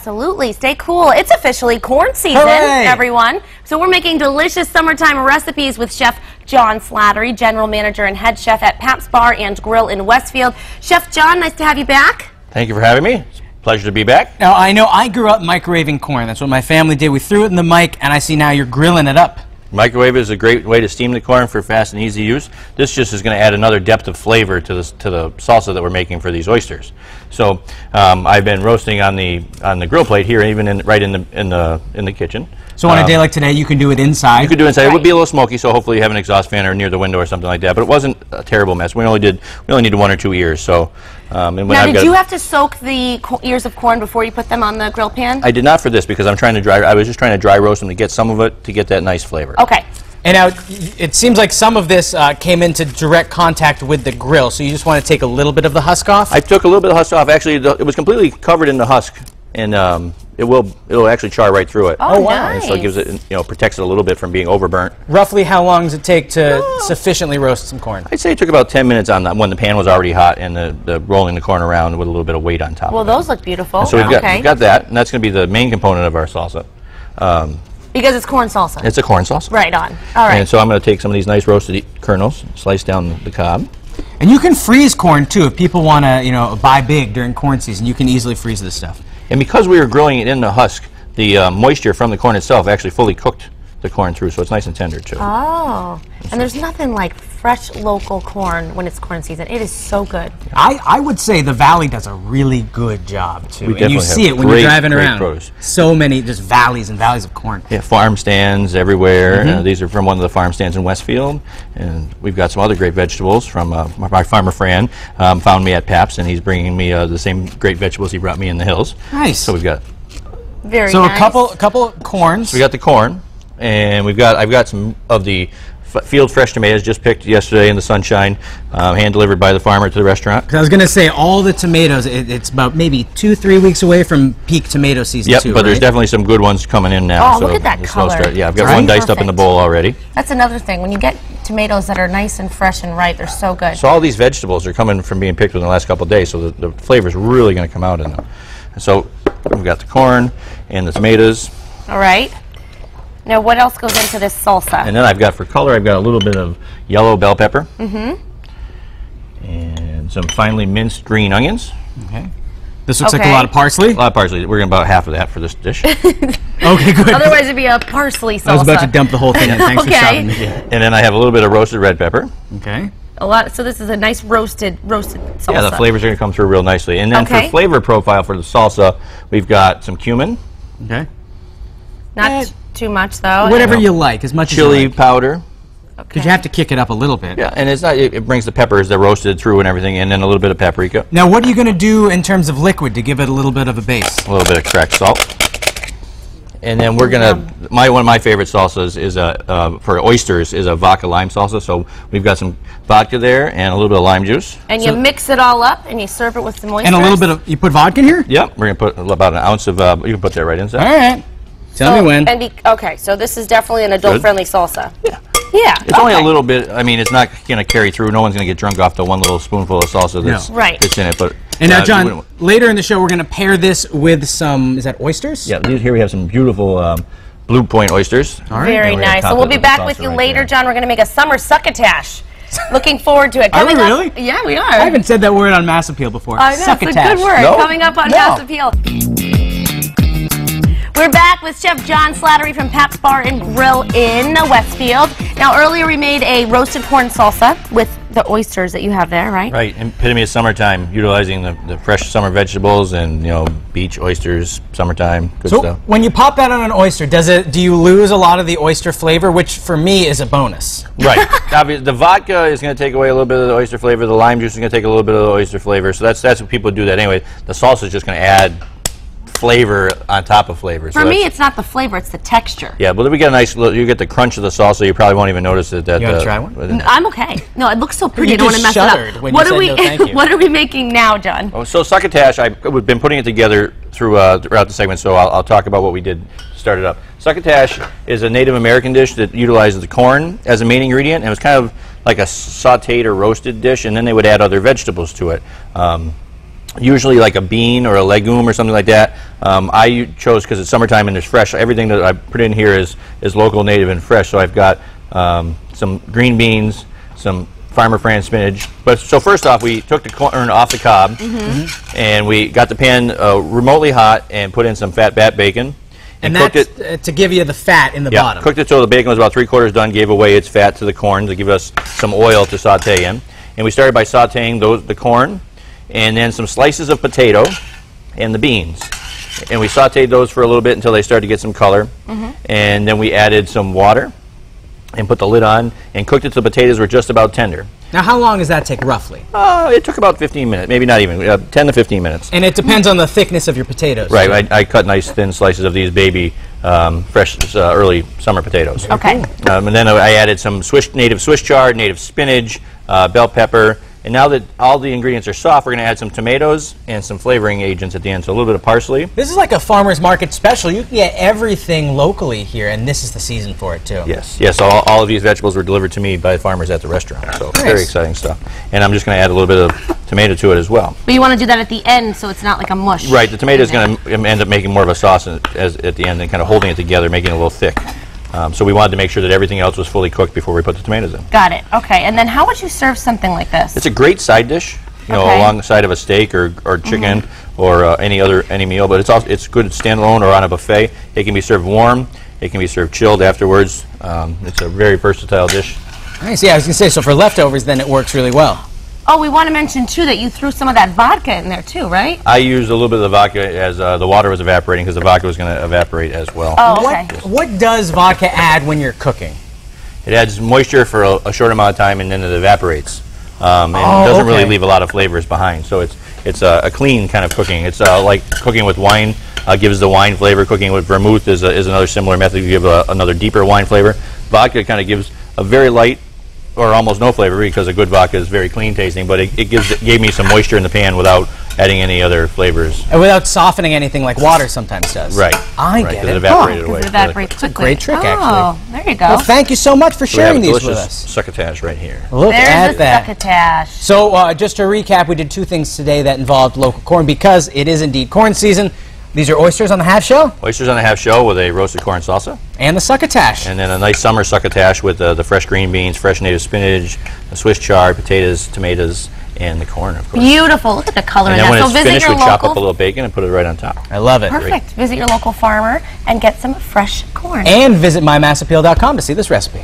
Absolutely. Stay cool. It's officially corn season, Hooray! everyone. So we're making delicious summertime recipes with Chef John Slattery, General Manager and Head Chef at Pap's Bar and Grill in Westfield. Chef John, nice to have you back. Thank you for having me. It's a pleasure to be back. Now, I know I grew up microwaving corn. That's what my family did. We threw it in the mic, and I see now you're grilling it up. Microwave is a great way to steam the corn for fast and easy use. This just is going to add another depth of flavor to the salsa that we're making for these oysters. So I've been roasting on the grill plate here, even right in the kitchen. So on a day like today, you can do it inside. You could do it inside. It would be a little smoky, so hopefully you have an exhaust fan or near the window or something like that. But it wasn't a terrible mess. We only needed 1 or 2 ears. So now, did you have to soak the ears of corn before you put them on the grill pan? I did not for this because I was just trying to dry roast them to get some of it to get that nice flavor. Okay. And now, it seems like some of this came into direct contact with the grill, so you just want to take a little bit of the husk off? I took a little bit of the husk off. Actually, it was completely covered in the husk, and it'll actually char right through it. Oh, wow. And so it gives it, protects it a little bit from being overburnt. Roughly how long does it take to sufficiently roast some corn? I'd say it took about 10 minutes on that when the pan was already hot and the rolling the corn around with a little bit of weight on top. Well, those look beautiful. And so we've got that, and that's going to be the main component of our salsa. Because it's corn salsa. It's a corn salsa. Right on. All right. And so I'm going to take some of these nice roasted kernels, slice down the cob. And you can freeze corn too if people want to, buy big during corn season. You can easily freeze this stuff. And because we were grilling it in the husk, the moisture from the corn itself actually fully cooked the corn through, so it's nice and tender too. Oh, and there's nothing like fresh local corn when it's corn season. It is so good. I would say the Valley does a really good job too. We and you see it when you're driving around. Produce. So many just valleys and valleys of corn. Yeah, farm stands everywhere. These are from one of the farm stands in Westfield, and we've got some other great vegetables from my farmer Fran. Found me at Pap's, and he's bringing me the same great vegetables he brought me in the hills. Nice. So we've got very so nice. a couple of corns. So we got the corn, and I've got some of the field fresh tomatoes just picked yesterday in the sunshine, hand delivered by the farmer to the restaurant. I was going to say all the tomatoes. It's about maybe 2-3 weeks away from peak tomato season. Yep, too, but there's right? definitely some good ones coming in now. Oh, so look at that color. Yeah, I've got one diced up in the bowl already. That's another thing. When you get tomatoes that are nice and fresh and ripe, they're so good. So all these vegetables are coming from being picked within the last couple of days, so the flavor's really going to come out in them. And so we've got the corn and the tomatoes. All right. Now, what else goes into this salsa? And then I've got, for color, I've got a little bit of yellow bell pepper. And some finely minced green onions. Okay. This looks like a lot of parsley. A lot of parsley. We're going to about half of that for this dish. Okay, good. Otherwise, it'd be a parsley salsa. I was about to dump the whole thing in. Thanks for shoving me. And then I have a little bit of roasted red pepper. Okay. A lot. So this is a nice roasted salsa. Yeah, the flavors are going to come through real nicely. And then for flavor profile for the salsa, we've got some cumin. Okay. Not too much, though. Whatever you like, as much chili as you like. powder. Because you have to kick it up a little bit. Yeah, and it's not. It brings the peppers that roasted through and everything, and then a little bit of paprika. Now, what are you going to do in terms of liquid to give it a little bit of a base? A little bit of cracked salt. And then we're gonna. One of my favorite salsas is for oysters is a vodka lime salsa. So we've got some vodka there and a little bit of lime juice. And you mix it all up and you serve it with some oysters. And a little bit of. You put vodka in here? Yep, we're gonna put about an ounce of. You can put that right inside. All right. Tell me when. Okay, so this is definitely an adult-friendly salsa. Yeah. Yeah. It's only a little bit. I mean, it's not gonna carry through. No one's gonna get drunk off the one little spoonful of salsa that's in it. But and now, John, later in the show, we're gonna pair this with some. Is that oysters? Yeah. Here we have some beautiful Blue Point oysters. All right. Very nice. So we'll be back with you later, John. We're gonna make a summer succotash. Looking forward to it. Are we really? Yeah, we are. I haven't said that word on Mass Appeal before. I know, it's a good word. Coming up on Mass Appeal. We're back with Chef John Slattery from Pap's Bar and Grill in Westfield. Now, earlier we made a roasted corn salsa with the oysters that you have there, right? Right, epitome of summertime, utilizing the fresh summer vegetables and beach oysters, summertime, good stuff. When you pop that on an oyster, do you lose a lot of the oyster flavor, which for me is a bonus? Right. The vodka is going to take away a little bit of the oyster flavor. The lime juice is going to take a little bit of the oyster flavor. So that's what people do that anyway. The salsa is just going to add flavor on top of flavor. For me, it's not the flavor, it's the texture. Yeah, but we get a nice, you get the crunch of the salsa, you probably won't even notice it. You want to try one? I'm okay. No, it looks so pretty. I don't want to mess it up. What are we making now, John? Oh, so succotash, we've been putting it together throughout the segment, so I'll talk about what we did to start it up. Succotash is a Native American dish that utilizes the corn as a main ingredient, and it was kind of like a sautéed or roasted dish, and then they would add other vegetables to it. usually like a bean or a legume or something like that. I chose, because it's summertime and there's fresh, everything that I put in here is local, native, and fresh. So I've got some green beans, some Farmer Fran spinach. But so first off, we took the corn off the cob, and we got the pan remotely hot and put in some fat bat bacon. And cooked that's it. to give you the fat in the Yeah, bottom. cooked it till the bacon was about 3/4 done, gave away its fat to the corn to give us some oil to saute in. And we started by sauteing the corn, and then some slices of potato and the beans. And we sauteed those for a little bit until they started to get some color. And then we added some water and put the lid on and cooked it till the potatoes were just about tender. Now, how long does that take roughly? It took about 15 minutes, maybe not even, 10 to 15 minutes. And it depends on the thickness of your potatoes. Right, I cut nice thin slices of these baby fresh early summer potatoes. Okay. And then I added some native Swiss chard, native spinach, bell pepper, and now that all the ingredients are soft, we're going to add some tomatoes and some flavoring agents at the end, so a little bit of parsley. This is like a farmer's market special. You can get everything locally here, and this is the season for it, too. Yes, all of these vegetables were delivered to me by farmers at the restaurant, so very exciting stuff. And I'm just going to add a little bit of tomato to it as well. But you want to do that at the end so it's not like a mush. Right, the tomato is going to end up making more of a sauce at the end and kind of holding it together, making it a little thick. So we wanted to make sure that everything else was fully cooked before we put the tomatoes in. Got it. Okay. And then how would you serve something like this? It's a great side dish, you know, Okay. alongside of a steak or chicken or any meal. But it's good standalone or on a buffet. It can be served warm. It can be served chilled afterwards. It's a very versatile dish. Nice. Yeah, I was going to say, so for leftovers, then it works really well. Oh, we want to mention, too, that you threw some of that vodka in there, too, right? I used a little bit of the vodka as the water was evaporating, because the vodka was going to evaporate as well. Oh, okay. What does vodka add when you're cooking? It adds moisture for a short amount of time, and then it evaporates. And it doesn't really leave a lot of flavors behind. So it's a clean kind of cooking. It's like cooking with wine gives the wine flavor. Cooking with vermouth is another similar method to give another deeper wine flavor. Vodka kind of gives a very light or almost no flavor, because a good vodka is very clean tasting, but it gave me some moisture in the pan without adding any other flavors. And without softening anything like water sometimes does. Right. I Right, get 'cause it. it evaporated Because away. it evaporates quickly. great trick, Oh, actually. there you go. Well, thank you so much for So we have sharing a these with delicious us. succotash right here. Look at There's the that. succotash. So, just to recap, we did two things today that involved local corn, because it is indeed corn season. These are oysters on the half shell Oysters on a half shell with a roasted corn salsa, and the succotash. and then a nice summer succotash with the fresh green beans, fresh native spinach, the Swiss chard, potatoes, tomatoes, and the corn, of course. Beautiful. Look at the color And in then that. when So it's visit finished, your we chop up a local. little bacon and put it right on top. I love it. Perfect. Visit your local farmer and get some fresh corn. And visit mymassappeal.com to see this recipe.